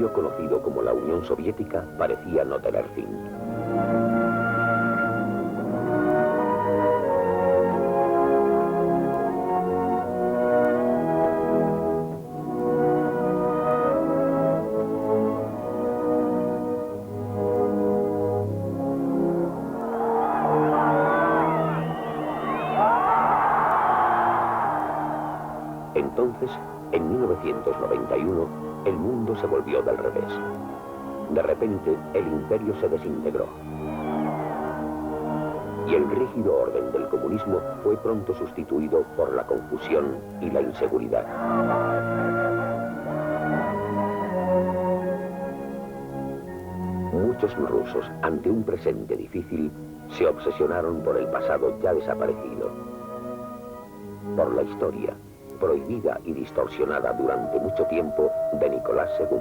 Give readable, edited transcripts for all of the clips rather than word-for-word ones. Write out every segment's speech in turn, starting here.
imperio conocido como la Unión Soviética parecía no tener fin. Entonces, en 1991, el mundo se volvió del revés. De repente, el imperio se desintegró. Y el rígido orden del comunismo fue pronto sustituido por la confusión y la inseguridad. Muchos rusos, ante un presente difícil, se obsesionaron por el pasado ya desaparecido, por la historia, prohibida y distorsionada durante mucho tiempo, de Nicolás II,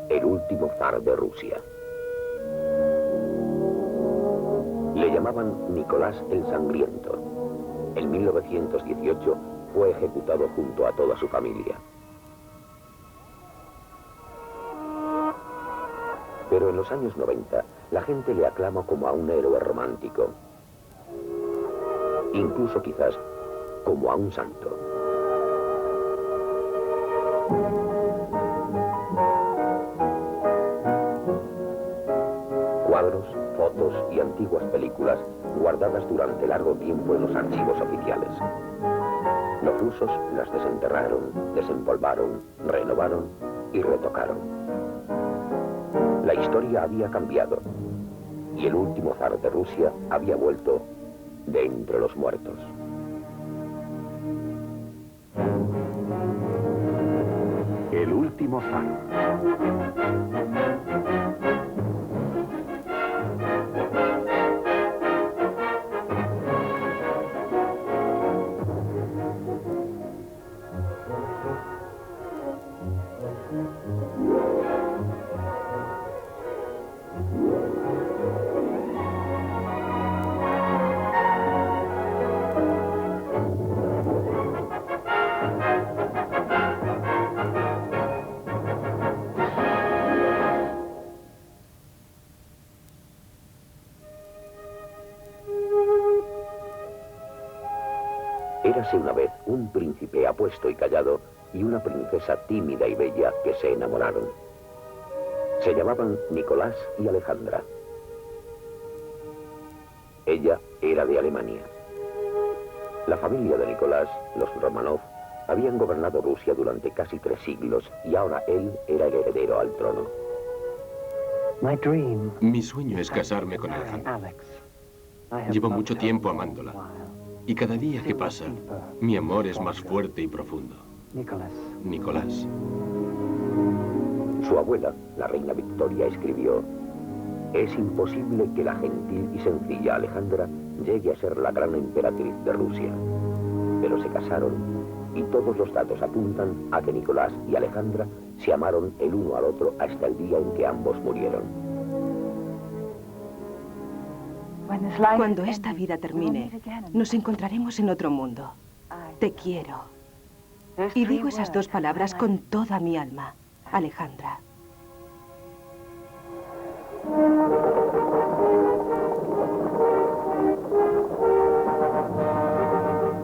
el último zar de Rusia. Le llamaban Nicolás el Sangriento. En 1918 fue ejecutado junto a toda su familia. Pero en los años 90, la gente le aclama como a un héroe romántico, incluso quizás como a un santo. Cuadros, fotos y antiguas películas guardadas durante largo tiempo en los archivos oficiales. Los rusos las desenterraron, desempolvaron, renovaron y retocaron. La historia había cambiado y el último zar de Rusia había vuelto de entre los muertos. El último zar. Érase una vez un príncipe apuesto y callado y una princesa tímida y bella que se enamoraron. Se llamaban Nicolás y Alejandra. Ella era de Alemania. La familia de Nicolás, los Romanov, habían gobernado Rusia durante casi 3 siglos y ahora él era el heredero al trono. Mi sueño es casarme con Alejandra. Llevo mucho tiempo amándola. Y cada día que pasa, mi amor es más fuerte y profundo. Nicolás. Su abuela, la reina Victoria, escribió: es imposible que la gentil y sencilla Alejandra llegue a ser la gran emperatriz de Rusia. Pero se casaron y todos los datos apuntan a que Nicolás y Alejandra se amaron el uno al otro hasta el día en que ambos murieron. Cuando esta vida termine, nos encontraremos en otro mundo. Te quiero. Y digo esas 2 palabras con toda mi alma, Alejandra.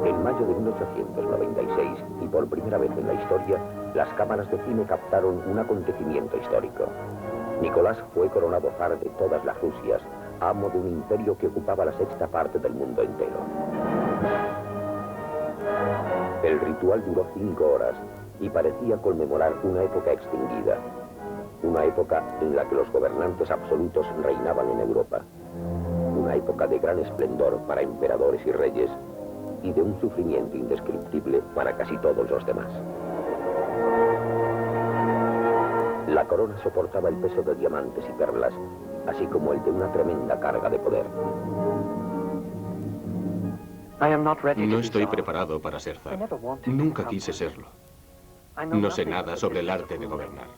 En mayo de 1896, y por primera vez en la historia, las cámaras de cine captaron un acontecimiento histórico. Nicolás fue coronado zar de todas las Rusias, amo de un imperio que ocupaba la 6ª parte del mundo entero. El ritual duró 5 horas y parecía conmemorar una época extinguida, una época en la que los gobernantes absolutos reinaban en Europa, una época de gran esplendor para emperadores y reyes y de un sufrimiento indescriptible para casi todos los demás. La corona soportaba el peso de diamantes y perlas, así como el de una tremenda carga de poder. No estoy preparado para ser zar. Nunca quise serlo. No sé nada sobre el arte de gobernar.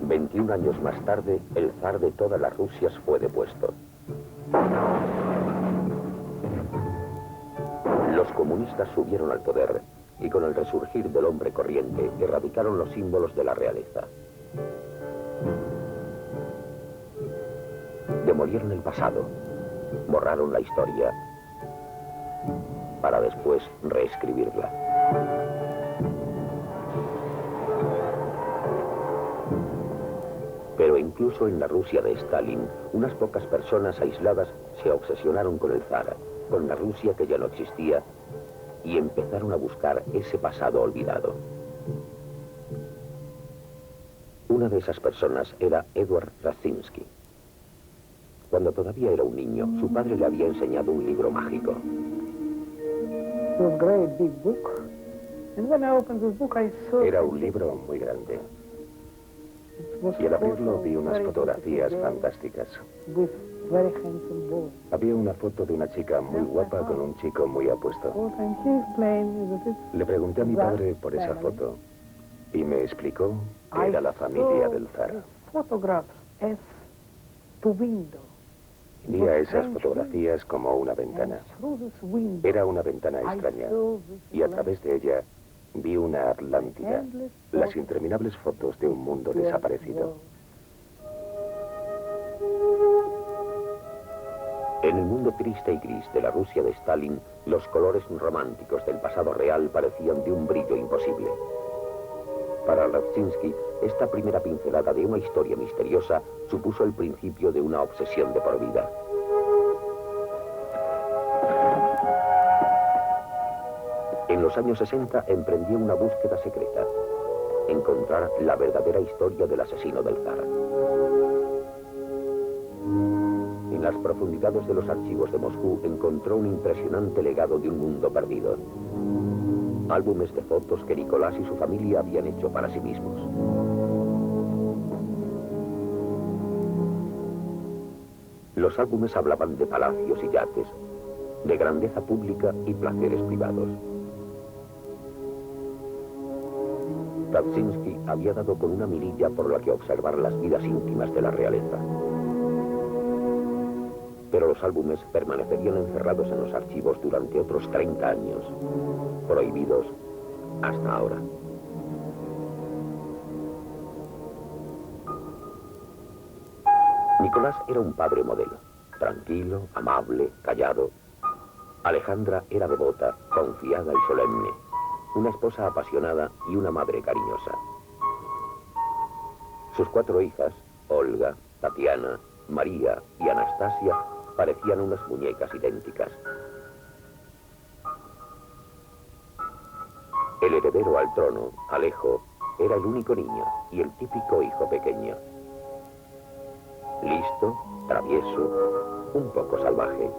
...21 años más tarde, el zar de todas las Rusias fue depuesto. Los comunistas subieron al poder y con el resurgir del hombre corriente erradicaron los símbolos de la realeza. Demolieron el pasado, borraron la historia, para después reescribirla. Pero incluso en la Rusia de Stalin, unas pocas personas aisladas se obsesionaron con el zar, con la Rusia que ya no existía, y empezaron a buscar ese pasado olvidado. Una de esas personas era Edward Radzinsky. Cuando todavía era un niño, su padre le había enseñado un libro mágico. Era un libro muy grande. Y al abrirlo vi unas fotografías fantásticas. Había una foto de una chica muy guapa con un chico muy apuesto. Le pregunté a mi padre por esa foto y me explicó que era la familia del zar. Vi a esas fotografías como una ventana. Era una ventana extraña y a través de ella vi una Atlántida, las interminables fotos de un mundo desaparecido. En el mundo triste y gris de la Rusia de Stalin, los colores románticos del pasado real parecían de un brillo imposible. Para Radzinsky, esta primera pincelada de una historia misteriosa supuso el principio de una obsesión de por vida. En los años 60 emprendió una búsqueda secreta: encontrar la verdadera historia del asesino del zar. En las profundidades de los archivos de Moscú encontró un impresionante legado de un mundo perdido. Álbumes de fotos que Nicolás y su familia habían hecho para sí mismos. Los álbumes hablaban de palacios y yates, de grandeza pública y placeres privados. Radzinsky había dado con una mirilla por la que observar las vidas íntimas de la realeza. Pero los álbumes permanecerían encerrados en los archivos durante otros 30 años, prohibidos hasta ahora. Nicolás era un padre modelo, tranquilo, amable, callado. Alejandra era devota, confiada y solemne, una esposa apasionada y una madre cariñosa. Sus 4 hijas, Olga, Tatiana, María y Anastasia, parecían unas muñecas idénticas. El heredero al trono, Alejo, era el único niño y el típico hijo pequeño. Listo, travieso, un poco salvaje.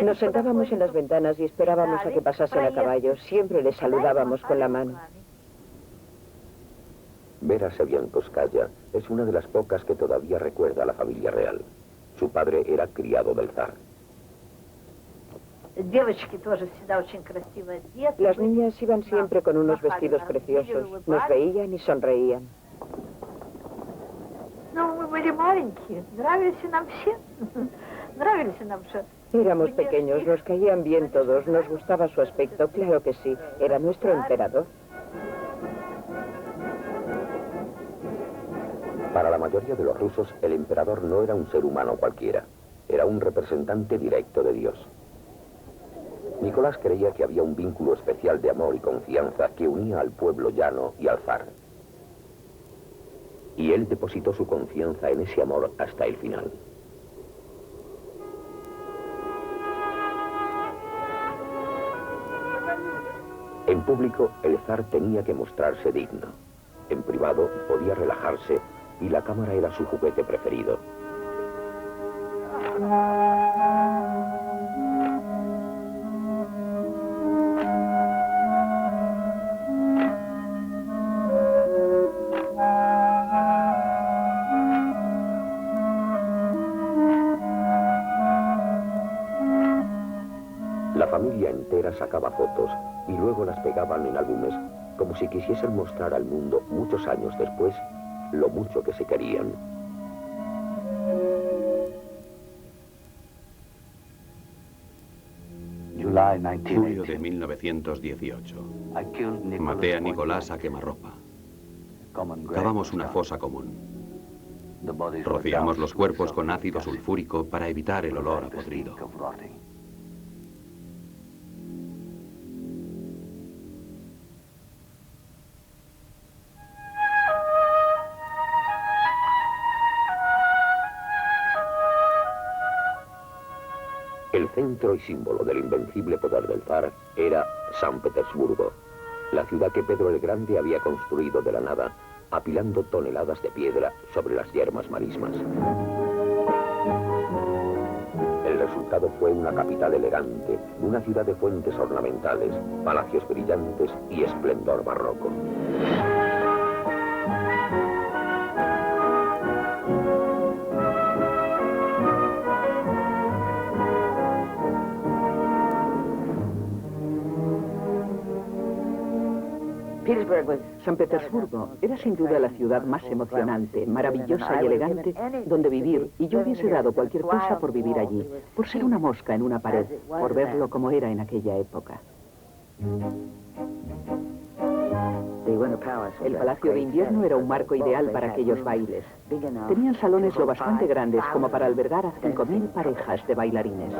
Nos sentábamos en las ventanas y esperábamos a que pasasen a caballo. Siempre les saludábamos con la mano. Vera Seviankovskaya es una de las pocas que todavía recuerda a la familia real. Su padre era criado del zar. Las niñas iban siempre con unos vestidos preciosos. Nos veían y sonreían. Éramos pequeños, nos caían bien todos, nos gustaba su aspecto, claro que sí, era nuestro emperador. Para la mayoría de los rusos, el emperador no era un ser humano cualquiera, era un representante directo de Dios. Nicolás creía que había un vínculo especial de amor y confianza que unía al pueblo llano y al zar. Y él depositó su confianza en ese amor hasta el final. En público, el zar tenía que mostrarse digno. En privado, podía relajarse y la cámara era su juguete preferido. La familia entera sacaba fotos y luego las pegaban en álbumes, como si quisiesen mostrar al mundo, muchos años después, lo mucho que se querían. Julio de 1918. Maté a Nicolás a quemarropa. Cavamos una fosa común. Rociamos los cuerpos con ácido sulfúrico para evitar el olor a podrido. El centro y símbolo del invencible poder del zar era San Petersburgo, la ciudad que Pedro el Grande había construido de la nada, apilando toneladas de piedra sobre las yermas marismas. El resultado fue una capital elegante, una ciudad de fuentes ornamentales, palacios brillantes y esplendor barroco. San Petersburgo era sin duda la ciudad más emocionante, maravillosa y elegante donde vivir, y yo hubiese dado cualquier cosa por vivir allí, por ser una mosca en una pared, por verlo como era en aquella época. El Palacio de Invierno era un marco ideal para aquellos bailes. Tenían salones lo bastante grandes como para albergar a 5.000 parejas de bailarines.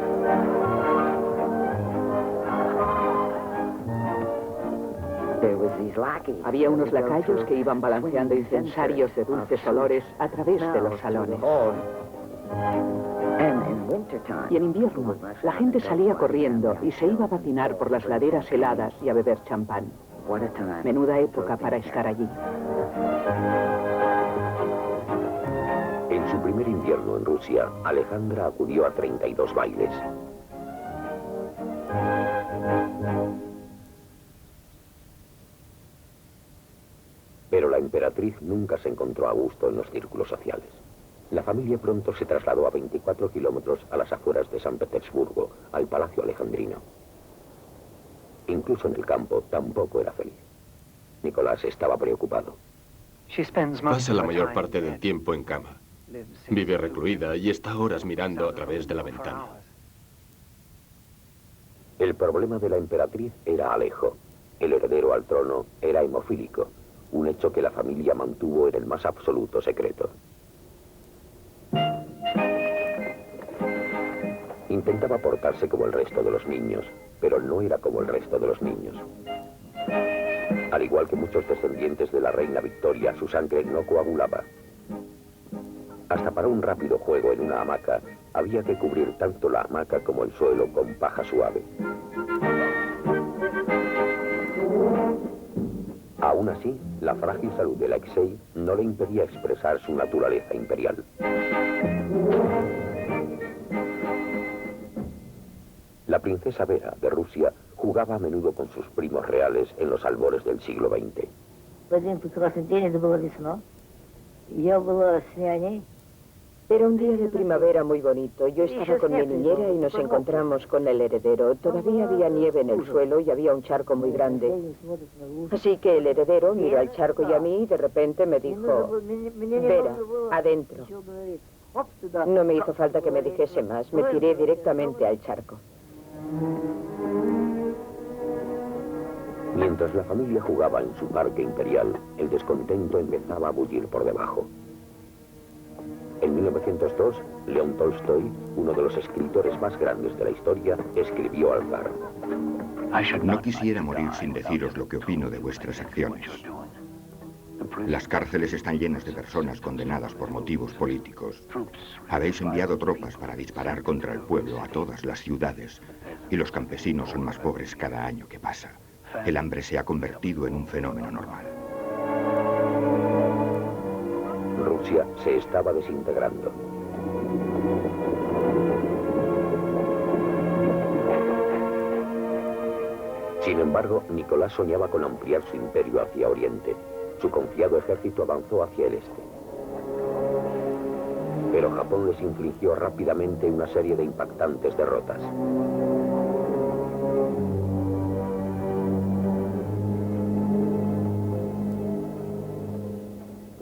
Había unos lacayos que iban balanceando incensarios de dulces olores a través de los salones. Y en invierno, la gente salía corriendo y se iba a patinar por las laderas heladas y a beber champán. Menuda época para estar allí. En su primer invierno en Rusia, Alejandra acudió a 32 bailes. Pero la emperatriz nunca se encontró a gusto en los círculos sociales. La familia pronto se trasladó a 24 kilómetros a las afueras de San Petersburgo, al Palacio Alejandrino. Incluso en el campo tampoco era feliz. Nicolás estaba preocupado. Pasa la mayor parte del tiempo en cama. Vive recluida y está horas mirando a través de la ventana. El problema de la emperatriz era Alejo. El heredero al trono era hemofílico, un hecho que la familia mantuvo en el más absoluto secreto. Intentaba portarse como el resto de los niños, pero no era como el resto de los niños. Al igual que muchos descendientes de la reina Victoria, su sangre no coagulaba. Hasta para un rápido juego en una hamaca, había que cubrir tanto la hamaca como el suelo con paja suave. Aún así, la frágil salud de Alexei no le impedía expresar su naturaleza imperial. La princesa Vera, de Rusia, jugaba a menudo con sus primos reales en los albores del siglo XX. Era un día de primavera muy bonito. Yo estaba con mi niñera y nos encontramos con el heredero. Todavía había nieve en el suelo y había un charco muy grande. Así que el heredero miró al charco y a mí y de repente me dijo: Vera, adentro. No me hizo falta que me dijese más. Me tiré directamente al charco. Mientras la familia jugaba en su parque imperial, el descontento empezaba a bullir por debajo. En 1902, León Tolstoy, uno de los escritores más grandes de la historia, escribió al zar: No quisiera morir sin deciros lo que opino de vuestras acciones. Las cárceles están llenas de personas condenadas por motivos políticos. Habéis enviado tropas para disparar contra el pueblo a todas las ciudades, y los campesinos son más pobres cada año que pasa. El hambre se ha convertido en un fenómeno normal. Rusia se estaba desintegrando. Sin embargo, Nicolás soñaba con ampliar su imperio hacia Oriente. Su confiado ejército avanzó hacia el este. Pero Japón les infligió rápidamente una serie de impactantes derrotas.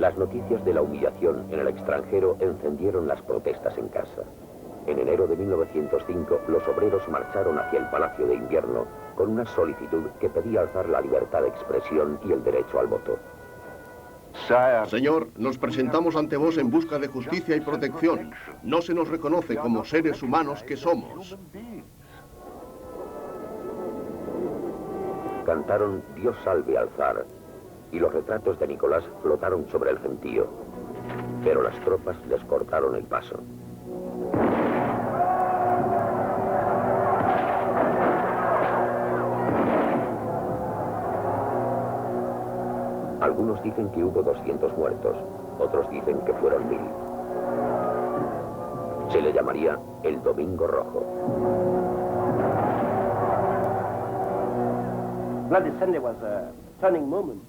Las noticias de la humillación en el extranjero encendieron las protestas en casa. En enero de 1905, los obreros marcharon hacia el Palacio de Invierno con una solicitud que pedía alzar la libertad de expresión y el derecho al voto. Señor, nos presentamos ante vos en busca de justicia y protección. No se nos reconoce como seres humanos que somos. Cantaron Dios salve al zar, y los retratos de Nicolás flotaron sobre el gentío. Pero las tropas les cortaron el paso. Algunos dicen que hubo 200 muertos, otros dicen que fueron 1000. Se le llamaría el Domingo Rojo.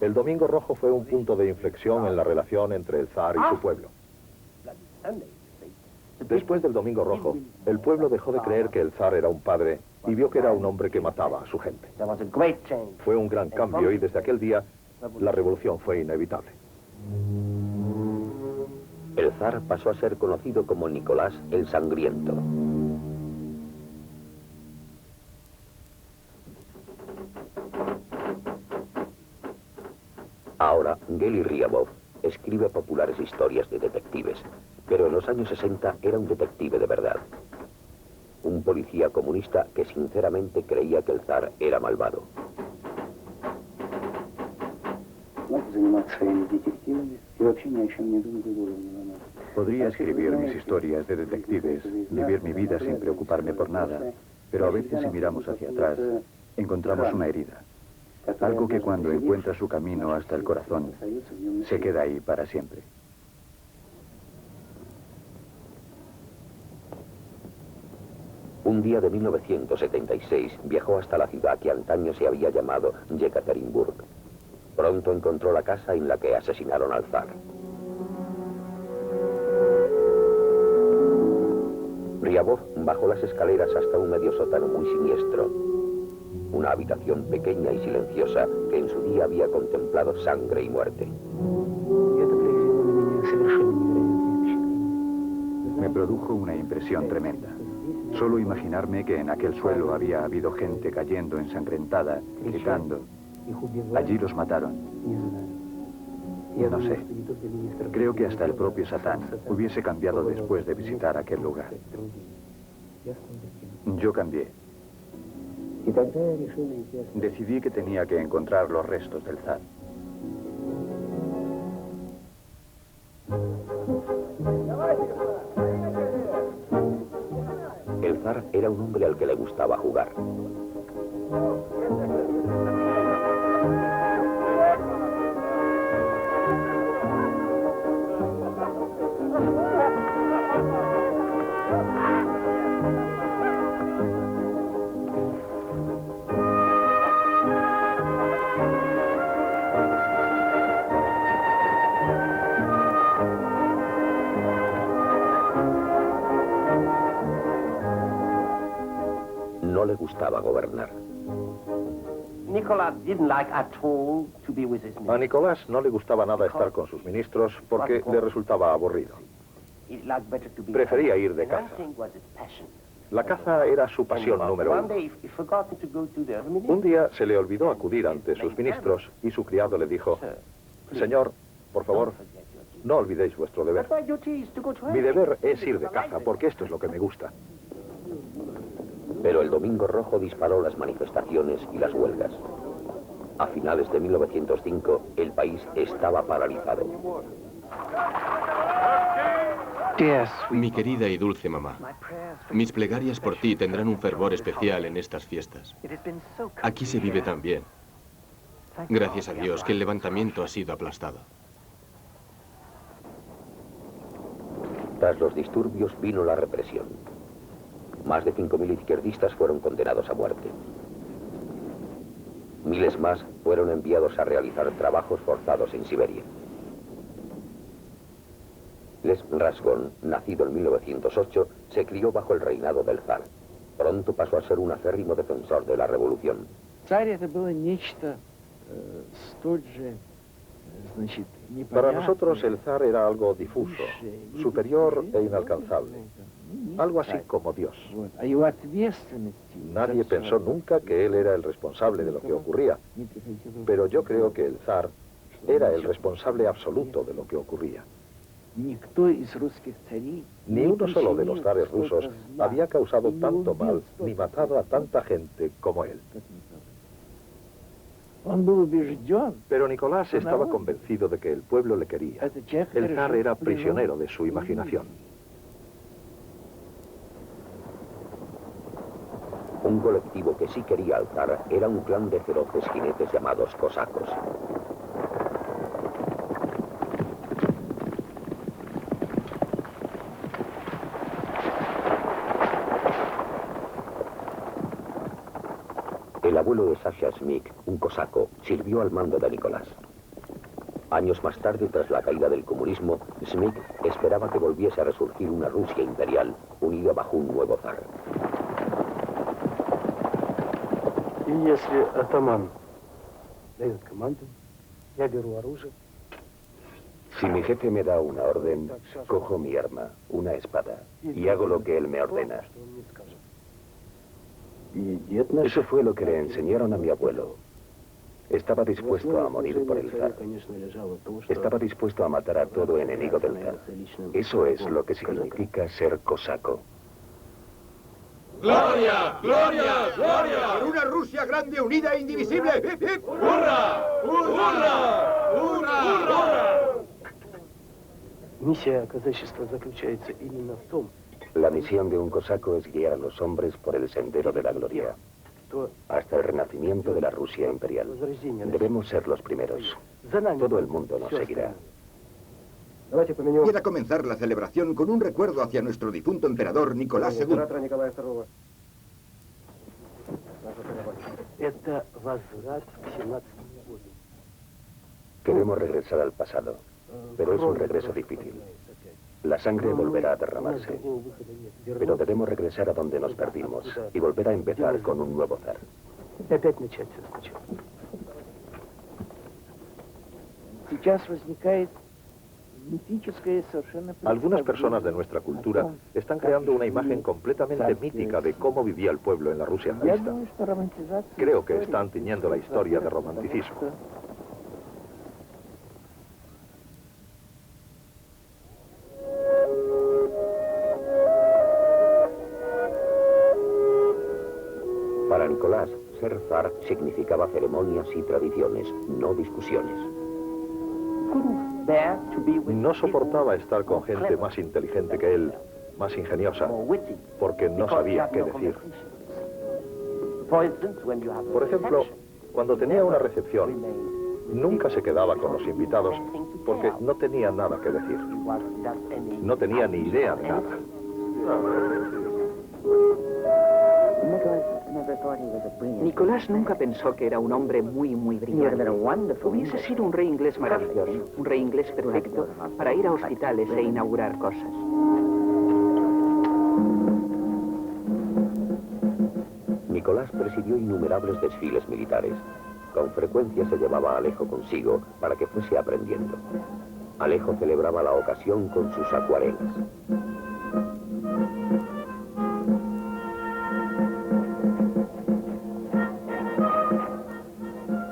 El Domingo Rojo fue un punto de inflexión en la relación entre el zar y su pueblo. Después del Domingo Rojo, el pueblo dejó de creer que el zar era un padre y vio que era un hombre que mataba a su gente. Fue un gran cambio y desde aquel día la revolución fue inevitable. El zar pasó a ser conocido como Nicolás el Sangriento. Ahora, Geli Ryabov escribe populares historias de detectives, pero en los años 60 era un detective de verdad. Un policía comunista que sinceramente creía que el zar era malvado. Podría escribir mis historias de detectives, vivir mi vida sin preocuparme por nada, pero a veces si miramos hacia atrás, encontramos una herida. Algo que cuando encuentra su camino hasta el corazón, se queda ahí para siempre. Un día de 1976 viajó hasta la ciudad que antaño se había llamado Yekaterinburg. Pronto encontró la casa en la que asesinaron al zar. Ryabov bajó las escaleras hasta un medio sótano muy siniestro. Una habitación pequeña y silenciosa que en su día había contemplado sangre y muerte. Me produjo una impresión tremenda. Solo imaginarme que en aquel suelo había habido gente cayendo ensangrentada, gritando. Allí los mataron. No sé. Creo que hasta el propio Satán hubiese cambiado después de visitar aquel lugar. Yo cambié. Decidí que tenía que encontrar los restos del zar. El zar era un hombre al que le gustaba jugar. No le gustaba gobernar. A Nicolás no le gustaba nada estar con sus ministros porque le resultaba aburrido. Prefería ir de caza. La caza era su pasión número uno. Un día se le olvidó acudir ante sus ministros y su criado le dijo: Señor, por favor, no olvidéis vuestro deber. Mi deber es ir de caza porque esto es lo que me gusta. Pero el Domingo Rojo disparó las manifestaciones y las huelgas. A finales de 1905, el país estaba paralizado. Mi querida y dulce mamá, mis plegarias por ti tendrán un fervor especial en estas fiestas. Aquí se vive tan bien. Gracias a Dios que el levantamiento ha sido aplastado. Tras los disturbios vino la represión. Más de 5.000 izquierdistas fueron condenados a muerte. Miles más fueron enviados a realizar trabajos forzados en Siberia. Les Rasgon, nacido en 1908, se crió bajo el reinado del zar. Pronto pasó a ser un acérrimo defensor de la revolución. Para nosotros el zar era algo difuso, superior e inalcanzable. Algo así como Dios. Nadie pensó nunca que él era el responsable de lo que ocurría. Pero yo creo que el zar era el responsable absoluto de lo que ocurría. Ni uno solo de los zares rusos había causado tanto mal ni matado a tanta gente como él. Pero Nicolás estaba convencido de que el pueblo le quería. El zar era prisionero de su imaginación. Un colectivo que sí quería al zar era un clan de feroces jinetes llamados cosacos. El abuelo de Sasha Smyk, un cosaco, sirvió al mando de Nicolás. Años más tarde, tras la caída del comunismo, Smyk esperaba que volviese a resurgir una Rusia imperial, unida bajo un nuevo zar. Si mi jefe me da una orden, cojo mi arma, una espada, y hago lo que él me ordena. Eso fue lo que le enseñaron a mi abuelo. Estaba dispuesto a morir por el zar. Estaba dispuesto a matar a todo enemigo del zar. Eso es lo que significa ser cosaco. ¡Gloria! ¡Gloria! ¡Gloria! ¡Por una Rusia grande, unida e indivisible! ¡Hip, hip! ¡Hurra! ¡Hurra! ¡Hurra! ¡Hurra! La misión de un cosaco es guiar a los hombres por el sendero de la gloria, hasta el renacimiento de la Rusia imperial. Debemos ser los primeros. Todo el mundo nos seguirá. Quiera comenzar la celebración con un recuerdo hacia nuestro difunto emperador Nicolás II. Queremos regresar al pasado, pero es un regreso difícil. La sangre volverá a derramarse, pero debemos regresar a donde nos perdimos y volver a empezar con un nuevo zar. Algunas personas de nuestra cultura están creando una imagen completamente mítica de cómo vivía el pueblo en la Rusia zarista. Creo que están tiñendo la historia de romanticismo. Para Nicolás, ser zar significaba ceremonias y tradiciones, no discusiones. No soportaba estar con gente más inteligente que él, más ingeniosa, porque no sabía qué decir. Por ejemplo, cuando tenía una recepción, nunca se quedaba con los invitados porque no tenía nada que decir. No tenía ni idea de nada. Nicolás nunca pensó que era un hombre muy brillante. Hubiese sido un rey inglés maravilloso, un rey inglés perfecto para ir a hospitales e inaugurar cosas. Nicolás presidió innumerables desfiles militares. Con frecuencia se llevaba a Alejo consigo para que fuese aprendiendo. Alejo celebraba la ocasión con sus acuarelas.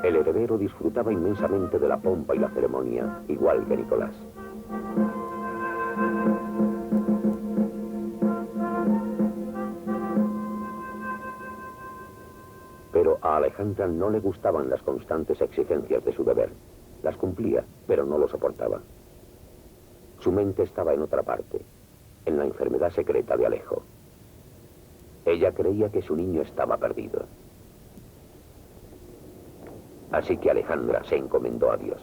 El heredero disfrutaba inmensamente de la pompa y la ceremonia, igual que Nicolás. Pero a Alejandra no le gustaban las constantes exigencias de su deber. Las cumplía, pero no lo soportaba. Su mente estaba en otra parte, en la enfermedad secreta de Alejo. Ella creía que su niño estaba perdido. Así que Alejandra se encomendó a Dios.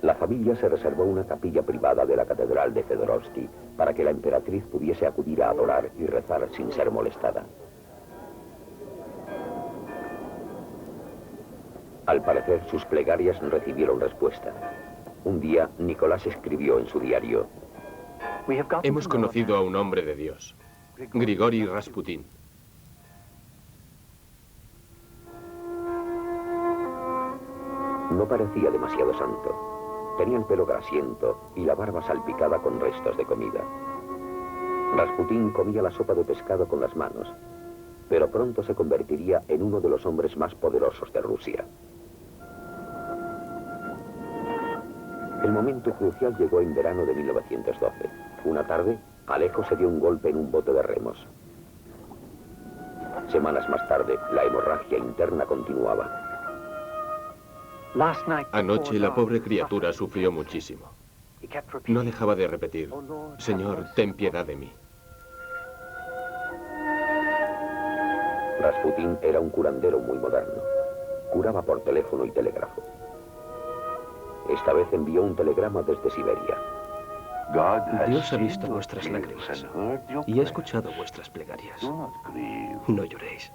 La familia se reservó una capilla privada de la catedral de Fedorovsky para que la emperatriz pudiese acudir a adorar y rezar sin ser molestada. Al parecer, sus plegarias recibieron respuesta. Un día, Nicolás escribió en su diario: Hemos conocido a un hombre de Dios, Grigori Rasputin. No parecía demasiado santo. Tenía el pelo grasiento y la barba salpicada con restos de comida. Rasputín comía la sopa de pescado con las manos, pero pronto se convertiría en uno de los hombres más poderosos de Rusia. El momento crucial llegó en verano de 1912. Una tarde, Alejo se dio un golpe en un bote de remos. Semanas más tarde, la hemorragia interna continuaba. Anoche la pobre criatura sufrió muchísimo. No dejaba de repetir, Señor, ten piedad de mí. Rasputín era un curandero muy moderno. Curaba por teléfono y telégrafo. Esta vez envió un telegrama desde Siberia. Dios ha visto vuestras lágrimas y ha escuchado vuestras plegarias. No lloréis.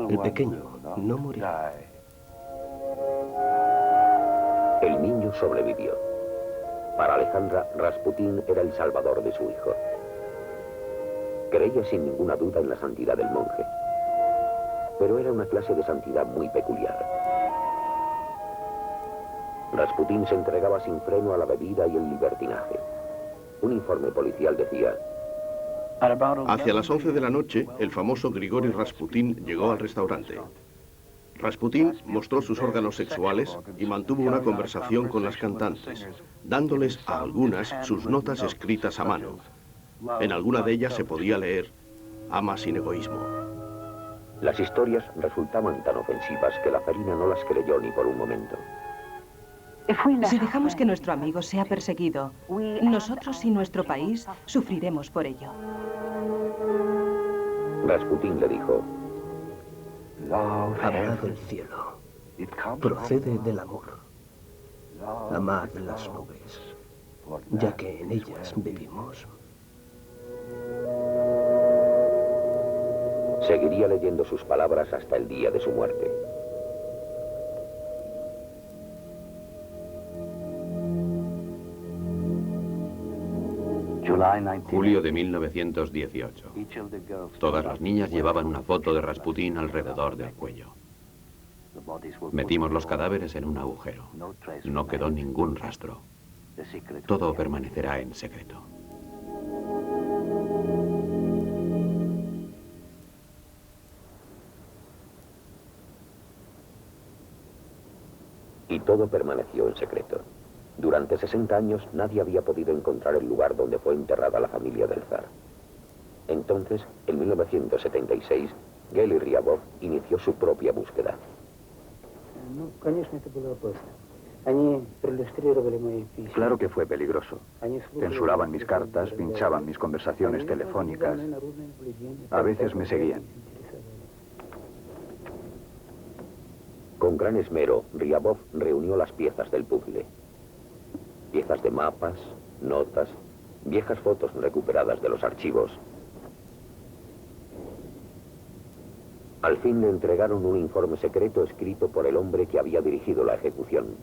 El pequeño no morirá. El niño sobrevivió. Para Alejandra, Rasputín era el salvador de su hijo. Creía sin ninguna duda en la santidad del monje, pero era una clase de santidad muy peculiar. Rasputín se entregaba sin freno a la bebida y el libertinaje. Un informe policial decía: hacia las 11 de la noche, el famoso Grigori Rasputín llegó al restaurante. Rasputín mostró sus órganos sexuales y mantuvo una conversación con las cantantes, dándoles a algunas sus notas escritas a mano. En alguna de ellas se podía leer: ama sin egoísmo. Las historias resultaban tan ofensivas que la zarina no las creyó ni por un momento. Si dejamos que nuestro amigo sea perseguido, nosotros y nuestro país sufriremos por ello. Rasputín le dijo: Amad el cielo, procede del amor. Amad las nubes, ya que en ellas vivimos. Seguiría leyendo sus palabras hasta el día de su muerte. Julio de 1918. Todas las niñas llevaban una foto de Rasputín alrededor del cuello. Metimos los cadáveres en un agujero. No quedó ningún rastro. Todo permanecerá en secreto. Y todo permaneció en secreto. Durante 60 años nadie había podido encontrar el lugar donde fue enterrada la familia del zar. Entonces, en 1976, Geli Ryabov inició su propia búsqueda. Claro que fue peligroso. Censuraban mis cartas, pinchaban mis conversaciones telefónicas. A veces me seguían. Con gran esmero, Ryabov reunió las piezas del puzzle. Piezas de mapas, notas, viejas fotos recuperadas de los archivos. Al fin le entregaron un informe secreto escrito por el hombre que había dirigido la ejecución.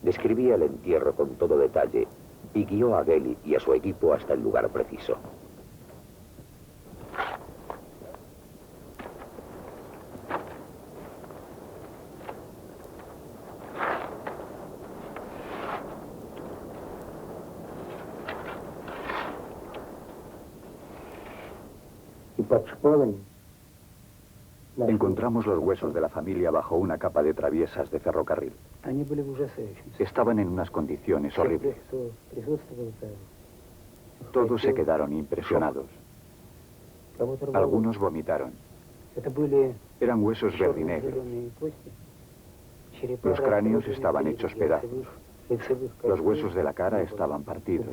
Describía el entierro con todo detalle y guió a Geli y a su equipo hasta el lugar preciso. Encontramos los huesos de la familia bajo una capa de traviesas de ferrocarril. Estaban en unas condiciones horribles. Todos se quedaron impresionados. Algunos vomitaron. Eran huesos verdinegros. Los cráneos estaban hechos pedazos. Los huesos de la cara estaban partidos.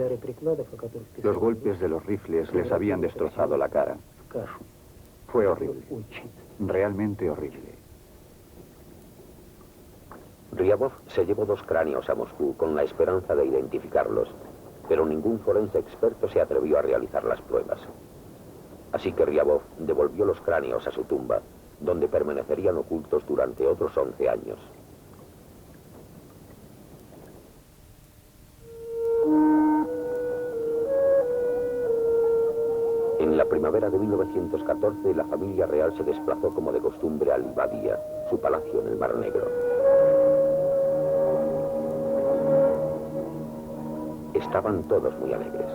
Los golpes de los rifles les habían destrozado la cara. Fue horrible. Realmente horrible. Ryabov se llevó 2 cráneos a Moscú con la esperanza de identificarlos, pero ningún forense experto se atrevió a realizar las pruebas. Así que Ryabov devolvió los cráneos a su tumba, donde permanecerían ocultos durante otros 11 años. En la primavera de 1914, la familia real se desplazó como de costumbre a Livadia, su palacio en el Mar Negro. Estaban todos muy alegres.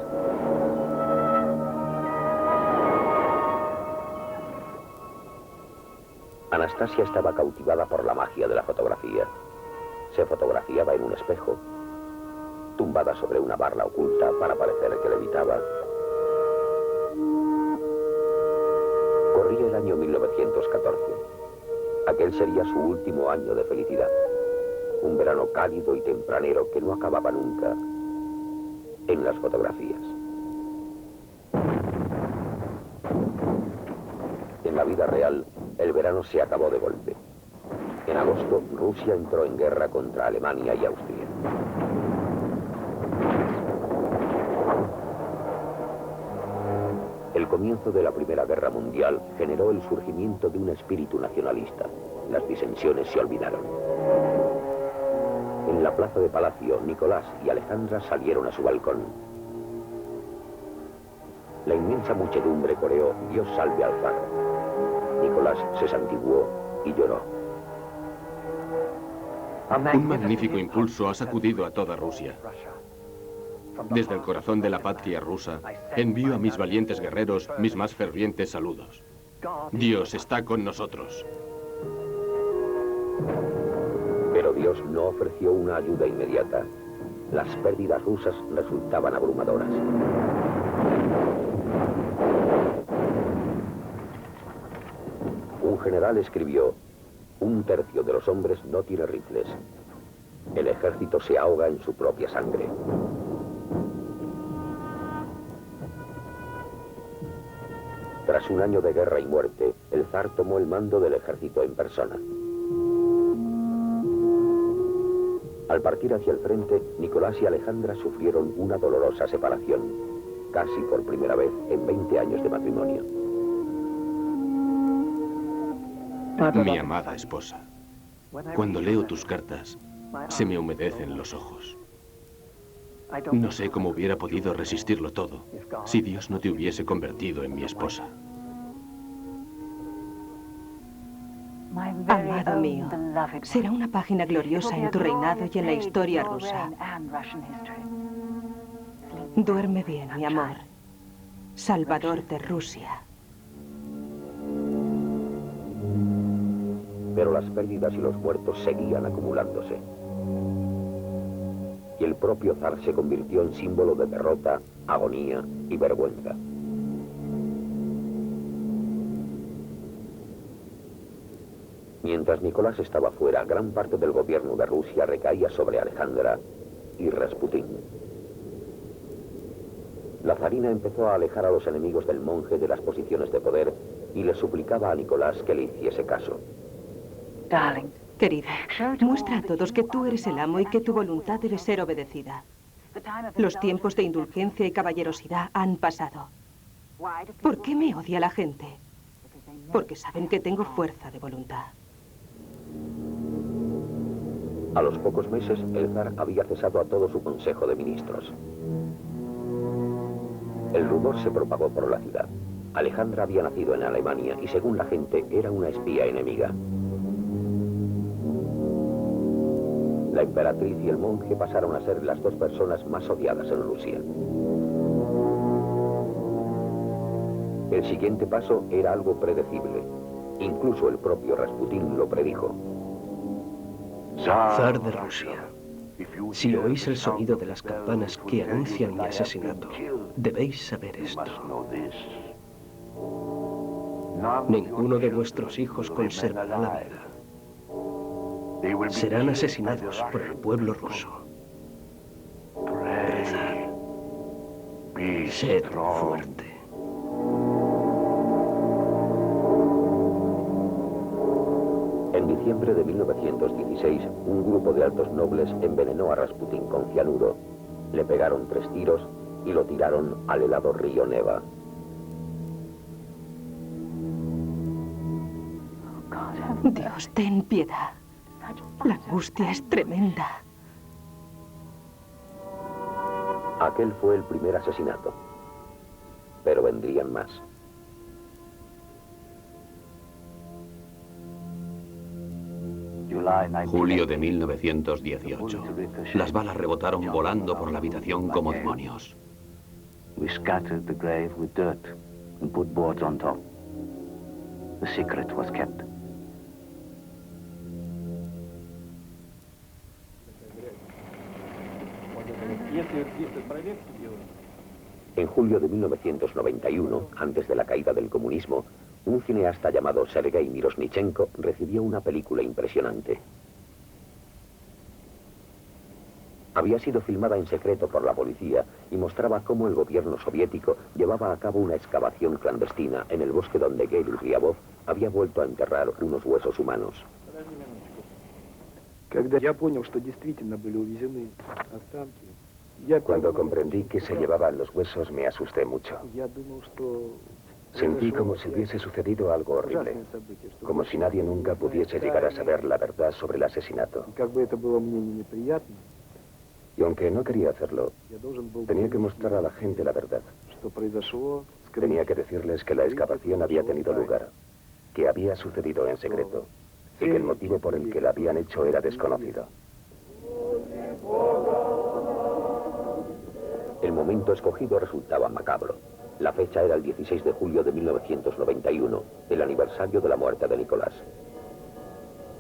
Anastasia estaba cautivada por la magia de la fotografía. Se fotografiaba en un espejo, tumbada sobre una barra oculta para parecer que levitaba. Corría el año 1914. Aquel sería su último año de felicidad. Un verano cálido y tempranero que no acababa nunca en las fotografías. En la vida real, el verano se acabó de golpe. En agosto, Rusia entró en guerra contra Alemania y Austria. El comienzo de la Primera Guerra Mundial generó el surgimiento de un espíritu nacionalista. Las disensiones se olvidaron. En la plaza de Palacio, Nicolás y Alejandra salieron a su balcón. La inmensa muchedumbre coreó "Dios salve al zar". Nicolás se santiguó y lloró. Un magnífico impulso ha sacudido a toda Rusia. Desde el corazón de la patria rusa, envío a mis valientes guerreros mis más fervientes saludos. Dios está con nosotros. Pero Dios no ofreció una ayuda inmediata. Las pérdidas rusas resultaban abrumadoras. Un general escribió: "Un tercio de los hombres no tiene rifles. El ejército se ahoga en su propia sangre". Tras un año de guerra y muerte, el zar tomó el mando del ejército en persona. Al partir hacia el frente, Nicolás y Alejandra sufrieron una dolorosa separación, casi por primera vez en 20 años de matrimonio. Mi amada esposa, cuando leo tus cartas, se me humedecen los ojos. No sé cómo hubiera podido resistirlo todo si Dios no te hubiese convertido en mi esposa. Amado mío, será una página gloriosa en tu reinado y en la historia rusa. Duerme bien, mi amor. Salvador de Rusia. Pero las pérdidas y los muertos seguían acumulándose. Y el propio zar se convirtió en símbolo de derrota, agonía y vergüenza. Mientras Nicolás estaba fuera, gran parte del gobierno de Rusia recaía sobre Alejandra y Rasputín. La zarina empezó a alejar a los enemigos del monje de las posiciones de poder y le suplicaba a Nicolás que le hiciese caso. Querida, muestra a todos que tú eres el amo y que tu voluntad debe ser obedecida. Los tiempos de indulgencia y caballerosidad han pasado. ¿Por qué me odia la gente? Porque saben que tengo fuerza de voluntad. A los pocos meses, el zar había cesado a todo su consejo de ministros. El rumor se propagó por la ciudad. Alejandra había nacido en Alemania y, según la gente, era una espía enemiga. La emperatriz y el monje pasaron a ser las dos personas más odiadas en Rusia. El siguiente paso era algo predecible. Incluso el propio Rasputín lo predijo. Zar de Rusia, si oís el sonido de las campanas que anuncian mi asesinato, debéis saber esto. Ninguno de vuestros hijos conservará la vida. Serán asesinados por el pueblo ruso. Rezad. Sed fuerte. En diciembre de 1916, un grupo de altos nobles envenenó a Rasputín con cianuro. Le pegaron 3 tiros y lo tiraron al helado río Neva. Dios, ten piedad. La angustia es tremenda. Aquel fue el primer asesinato, pero vendrían más. Julio de 1918. Las balas rebotaron volando por la habitación como demonios. We scattered the grave with dirt and put boards on top. The secret was kept. En julio de 1991, antes de la caída del comunismo, un cineasta llamado Sergei Miroshnichenko recibió una película impresionante. Había sido filmada en secreto por la policía y mostraba cómo el gobierno soviético llevaba a cabo una excavación clandestina en el bosque donde Gary Ryabov había vuelto a enterrar unos huesos humanos. Cuando comprendí que se llevaban los huesos, me asusté mucho. Sentí como si hubiese sucedido algo horrible, como si nadie nunca pudiese llegar a saber la verdad sobre el asesinato. Y aunque no quería hacerlo, tenía que mostrar a la gente la verdad. Tenía que decirles que la excavación había tenido lugar, que había sucedido en secreto, y que el motivo por el que la habían hecho era desconocido. El momento escogido resultaba macabro. La fecha era el 16 de julio de 1991, el aniversario de la muerte de Nicolás.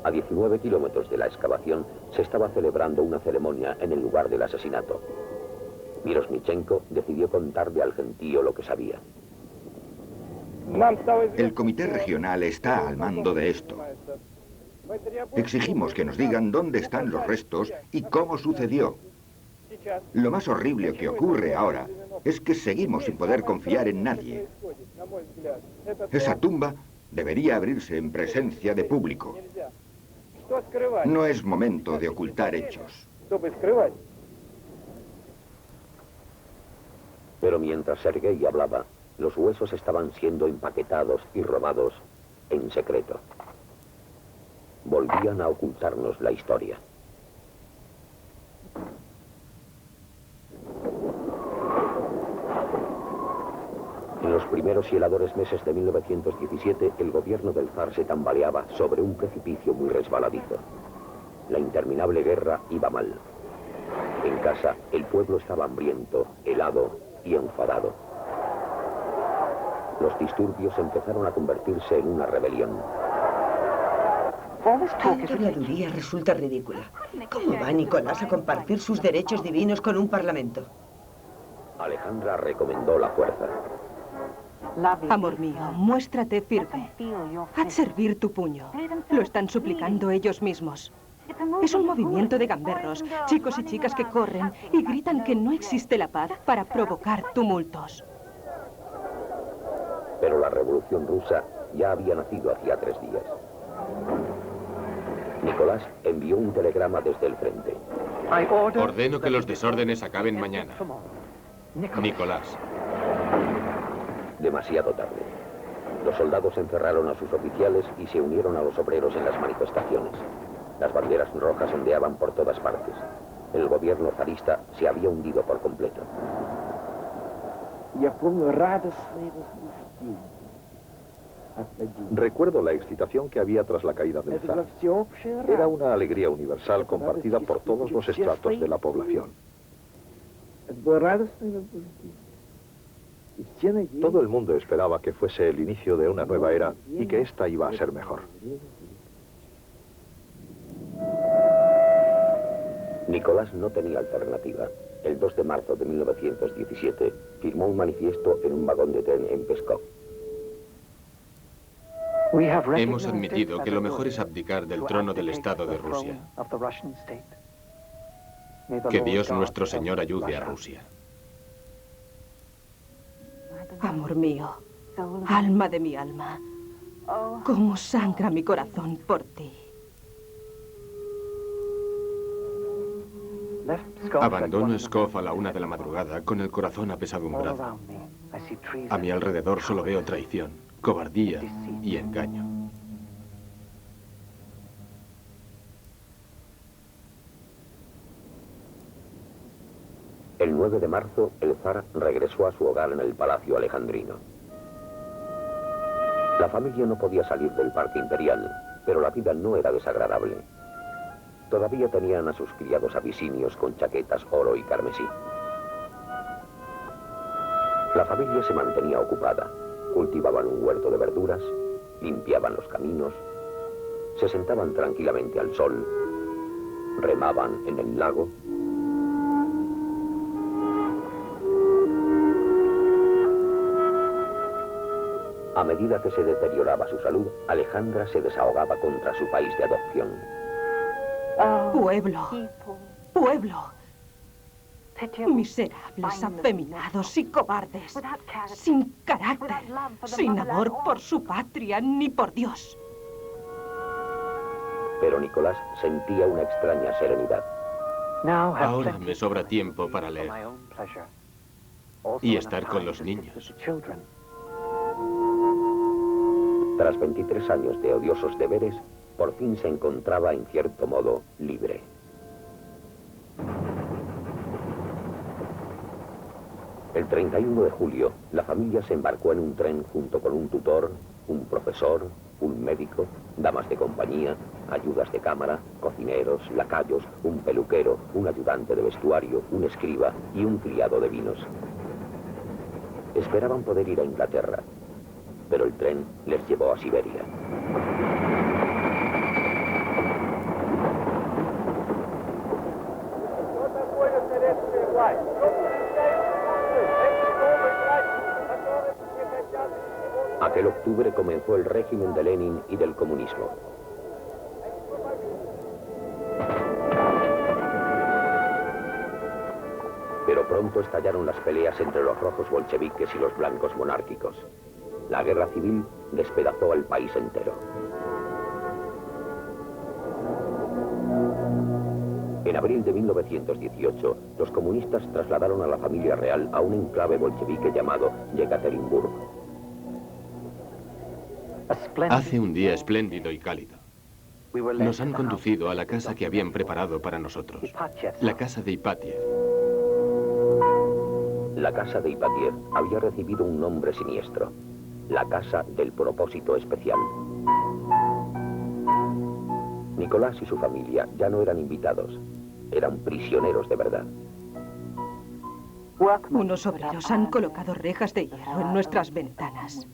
A 19 kilómetros de la excavación se estaba celebrando una ceremonia en el lugar del asesinato. Miroshnichenko decidió contarle al gentío lo que sabía. El comité regional está al mando de esto. Exigimos que nos digan dónde están los restos y cómo sucedió. Lo más horrible que ocurre ahora es que seguimos sin poder confiar en nadie. Esa tumba debería abrirse en presencia de público. No es momento de ocultar hechos. Pero mientras Sergei hablaba, los huesos estaban siendo empaquetados y robados en secreto. Volvían a ocultarnos la historia. En los primeros y heladores meses de 1917, el gobierno del zar se tambaleaba sobre un precipicio muy resbaladizo. La interminable guerra iba mal. En casa, el pueblo estaba hambriento, helado y enfadado. Los disturbios empezaron a convertirse en una rebelión. Tanta habladuría resulta ridícula. ¿Cómo va Nicolás a compartir sus derechos divinos con un parlamento? Alejandra recomendó la fuerza. Amor mío, muéstrate firme. Haz servir tu puño. Lo están suplicando ellos mismos. Es un movimiento de gamberros, chicos y chicas que corren y gritan que no existe la paz para provocar tumultos. Pero la revolución rusa ya había nacido hacía 3 días. Nicolás envió un telegrama desde el frente. Ordeno que los desórdenes acaben mañana. Nicolás. Demasiado tarde. Los soldados encerraron a sus oficiales y se unieron a los obreros en las manifestaciones. Las banderas rojas ondeaban por todas partes. El gobierno zarista se había hundido por completo. Recuerdo la excitación que había tras la caída del zar. Era una alegría universal compartida por todos los estratos de la población. Todo el mundo esperaba que fuese el inicio de una nueva era y que esta iba a ser mejor. Nicolás no tenía alternativa. El 2 de marzo de 1917 firmó un manifiesto en un vagón de tren en Pskov. Hemos admitido que lo mejor es abdicar del trono del Estado de Rusia. Que Dios nuestro Señor ayude a Rusia. Amor mío, alma de mi alma, cómo sangra mi corazón por ti. Abandono Pskov a la 1 de la madrugada con el corazón apesadumbrado. A mi alrededor solo veo traición, cobardía y engaño. El 9 de marzo, el zar regresó a su hogar en el Palacio Alejandrino. La familia no podía salir del Parque Imperial, pero la vida no era desagradable. Todavía tenían a sus criados abisinios con chaquetas oro y carmesí. La familia se mantenía ocupada. Cultivaban un huerto de verduras, limpiaban los caminos, se sentaban tranquilamente al sol, remaban en el lago. A medida que se deterioraba su salud, Alejandra se desahogaba contra su país de adopción. Pueblo, pueblo. Miserables, afeminados y cobardes, sin carácter, sin amor por su patria ni por Dios. Pero Nicolás sentía una extraña serenidad. Ahora me sobra tiempo para leer y estar con los niños. Tras 23 años de odiosos deberes, por fin se encontraba en cierto modo libre. El 31 de julio, la familia se embarcó en un tren junto con un tutor, un profesor, un médico, damas de compañía, ayudas de cámara, cocineros, lacayos, un peluquero, un ayudante de vestuario, un escriba y un criado de vinos. Esperaban poder ir a Inglaterra, pero el tren les llevó a Siberia. Aquel octubre comenzó el régimen de Lenin y del comunismo. Pero pronto estallaron las peleas entre los rojos bolcheviques y los blancos monárquicos. La guerra civil despedazó al país entero. En abril de 1918, los comunistas trasladaron a la familia real a un enclave bolchevique llamado Yekaterinburg. Hace un día espléndido y cálido. Nos han conducido a la casa que habían preparado para nosotros. La casa de Ipatiev. La casa de Ipatiev había recibido un nombre siniestro. La casa del propósito especial. Nicolás y su familia ya no eran invitados. Eran prisioneros de verdad. Unos obreros han colocado rejas de hierro en nuestras ventanas.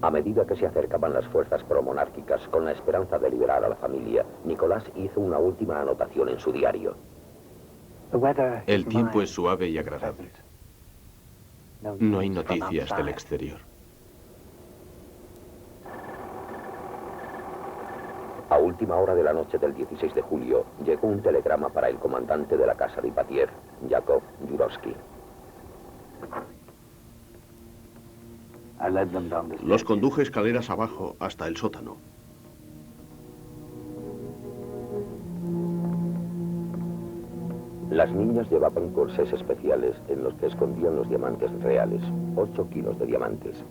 A medida que se acercaban las fuerzas promonárquicas con la esperanza de liberar a la familia, Nicolás hizo una última anotación en su diario. El tiempo es suave y agradable. No hay noticias del exterior. A última hora de la noche del 16 de julio, llegó un telegrama para el comandante de la casa de Ipatiev, Yakov Yurovsky. Los conduje escaleras abajo hasta el sótano. Las niñas llevaban corsés especiales en los que escondían los diamantes reales, 8 kilos de diamantes.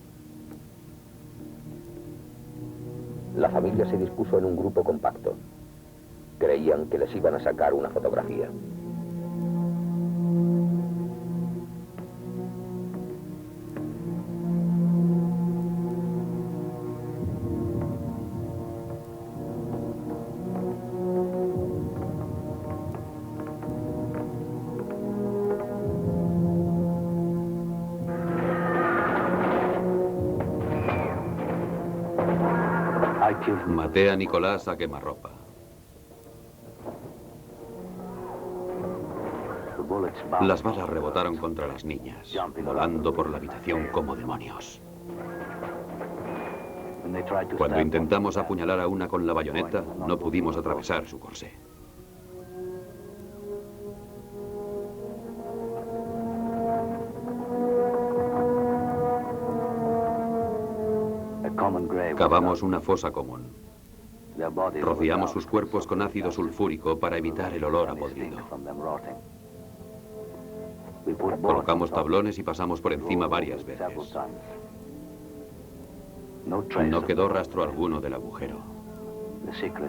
La familia se dispuso en un grupo compacto. Creían que les iban a sacar una fotografía. Maté a Nicolás a quemarropa. Las balas rebotaron contra las niñas, volando por la habitación como demonios. Cuando intentamos apuñalar a una con la bayoneta, no pudimos atravesar su corsé. Cavamos una fosa común. Rociamos sus cuerpos con ácido sulfúrico para evitar el olor a podrido. Colocamos tablones y pasamos por encima varias veces. No quedó rastro alguno del agujero.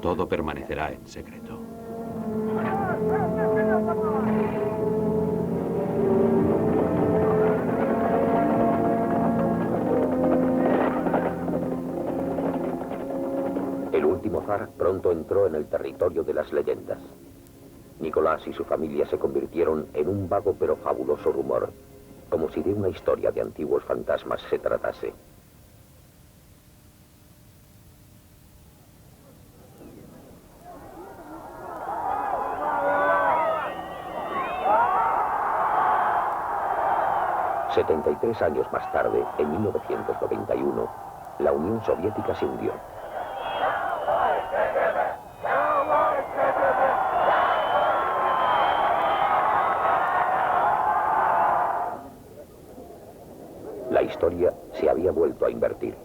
Todo permanecerá en secreto. pronto entró en el territorio de las leyendas. Nicolás y su familia se convirtieron en un vago pero fabuloso rumor, como si de una historia de antiguos fantasmas se tratase. «73 años más tarde, en 1991, la Unión Soviética se hundió. La historia se había vuelto a invertir.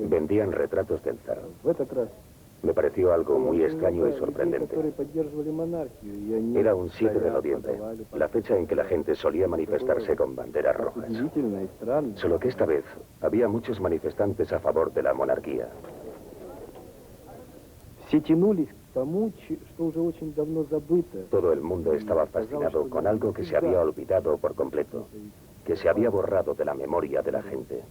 Vendían retratos del zar. Me pareció algo muy extraño y sorprendente. Era un 7 de noviembre, la fecha en que la gente solía manifestarse con banderas rojas. Solo que esta vez había muchos manifestantes a favor de la monarquía. Todo el mundo estaba fascinado con algo que se había olvidado por completo, que se había borrado de la memoria de la gente.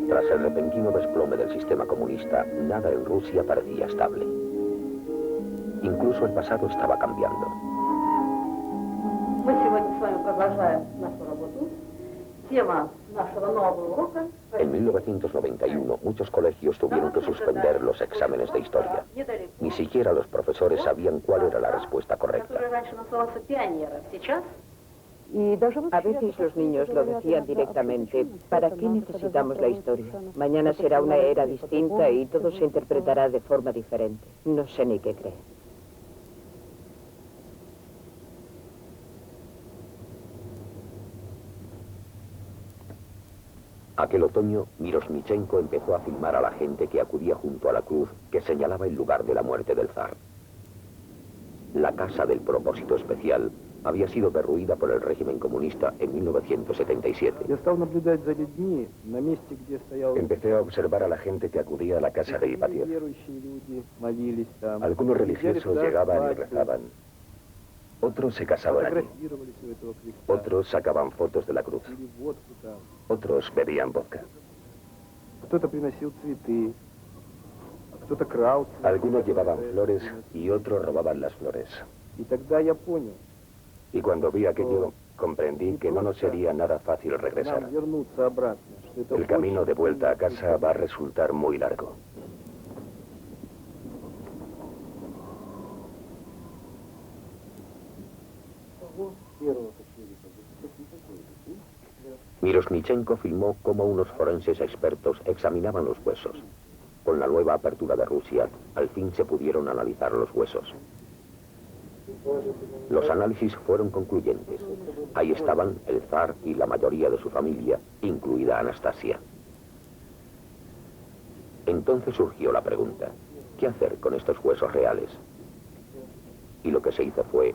Tras el repentino desplome del sistema comunista, nada en Rusia parecía estable. Incluso el pasado estaba cambiando. En 1991, muchos colegios tuvieron que suspender los exámenes de historia. Ni siquiera los profesores sabían cuál era la respuesta correcta. A veces los niños lo decían directamente: ¿para qué necesitamos la historia? Mañana será una era distinta y todo se interpretará de forma diferente. No sé ni qué creer. Aquel otoño, Miroshnichenko empezó a filmar a la gente que acudía junto a la cruz que señalaba el lugar de la muerte del zar. La casa del propósito especial había sido derruida por el régimen comunista en 1977. Empecé a observar a la gente que acudía a la casa de Ipatiev. Algunos religiosos llegaban y rezaban. Otros se casaban allí. Otros sacaban fotos de la cruz. Otros bebían vodka. Algunos llevaban flores y otros robaban las flores. Y cuando vi aquello, comprendí que no nos sería nada fácil regresar. El camino de vuelta a casa va a resultar muy largo. Miroshnichenko filmó cómo unos forenses expertos examinaban los huesos. Con la nueva apertura de Rusia, al fin se pudieron analizar los huesos. Los análisis fueron concluyentes. Ahí estaban el zar y la mayoría de su familia, incluida Anastasia. Entonces surgió la pregunta: ¿qué hacer con estos huesos reales? Y lo que se hizo fue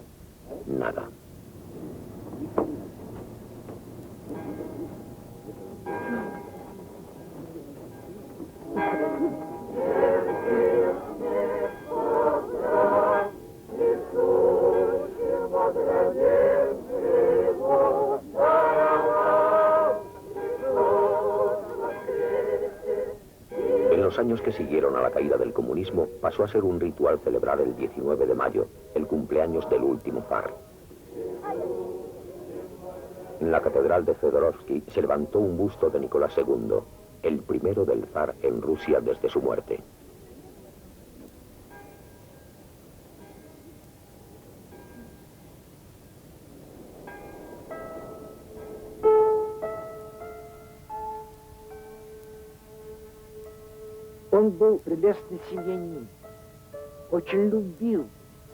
nada. En los años que siguieron a la caída del comunismo, pasó a ser un ritual celebrar el 19 de mayo, el cumpleaños del último zar. En la catedral de Fedorovsky se levantó un busto de Nicolás II, el primero del zar en Rusia desde su muerte.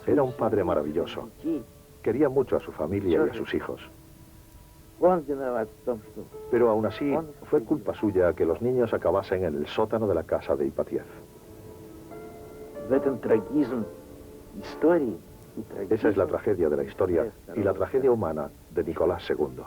Era un padre maravilloso. Quería mucho a su familia y a sus hijos. Pero aún así, fue culpa suya que los niños acabasen en el sótano de la casa de Ipatiev. Esa es la tragedia de la historia y la tragedia humana de Nicolás II.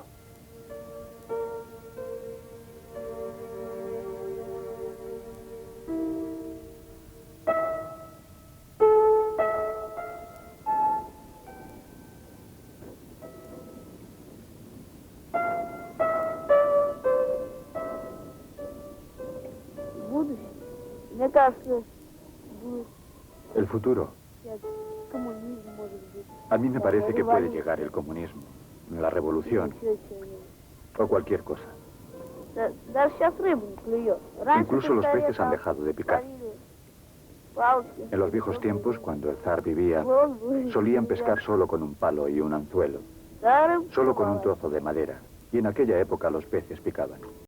El futuro. A mí me parece que puede llegar el comunismo, la revolución o cualquier cosa. Incluso los peces han dejado de picar. En los viejos tiempos, cuando el zar vivía, solían pescar solo con un palo y un anzuelo, solo con un trozo de madera, y en aquella época los peces picaban.